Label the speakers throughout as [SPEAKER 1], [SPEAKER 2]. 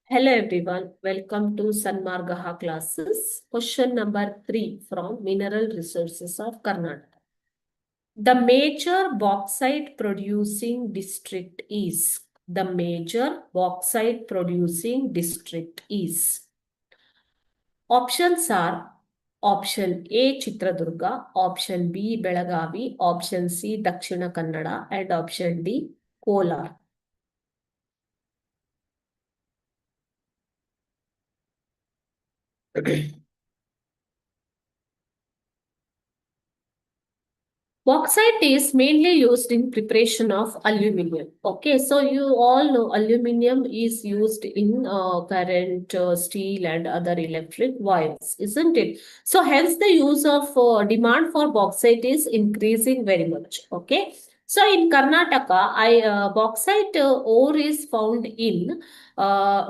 [SPEAKER 1] Hello everyone, welcome to Sanmargaha classes. Question number 3 from Mineral Resources of Karnataka. The major bauxite producing district is. The major bauxite producing district is. Options are option A Chitradurga, option B Belagavi, option C Dakshina Kannada, and option D Kolar. Bauxite is mainly used in preparation of aluminium. Okay, so you all know aluminium is used in current steel and other electric wires, isn't it? So hence the use of demand for bauxite is increasing very much. Okay, so in Karnataka, bauxite ore is found in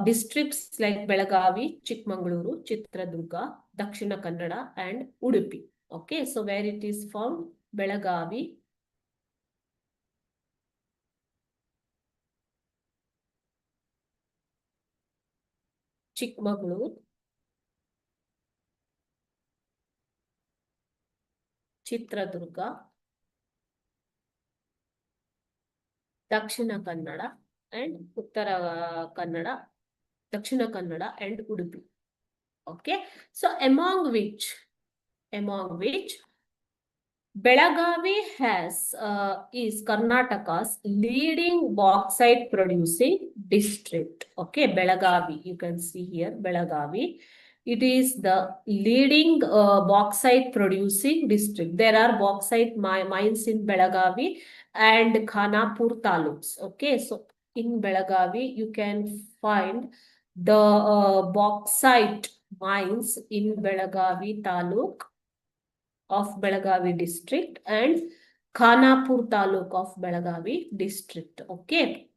[SPEAKER 1] districts like Belagavi, Chikmagaluru, Chitradurga, Dakshina Kannada, and Udupi. Okay, so where it is found? Belagavi, Chikmagalur, Chitradurga, Dakshina Kannada, and Uttara Kannada, Dakshina Kannada, and Udupi. Okay, so among which Belagavi is Karnataka's leading bauxite producing district. Okay, Belagavi, you can see here, Belagavi. It is the leading bauxite producing district. There are bauxite mines in Belagavi and Khanapur taluks. Okay, so in Belagavi, you can find the bauxite mines in Belagavi taluk of Belagavi district and Khanapur taluk of Belagavi district. Okay.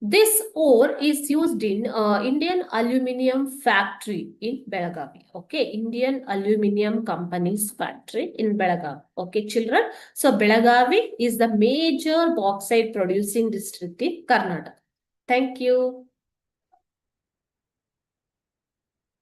[SPEAKER 1] This ore is used in Indian Aluminium Factory in Belagavi. Okay, Indian Aluminium Company's factory in Belagavi. Okay, children. So Belagavi is the major bauxite producing district in Karnataka. Thank you.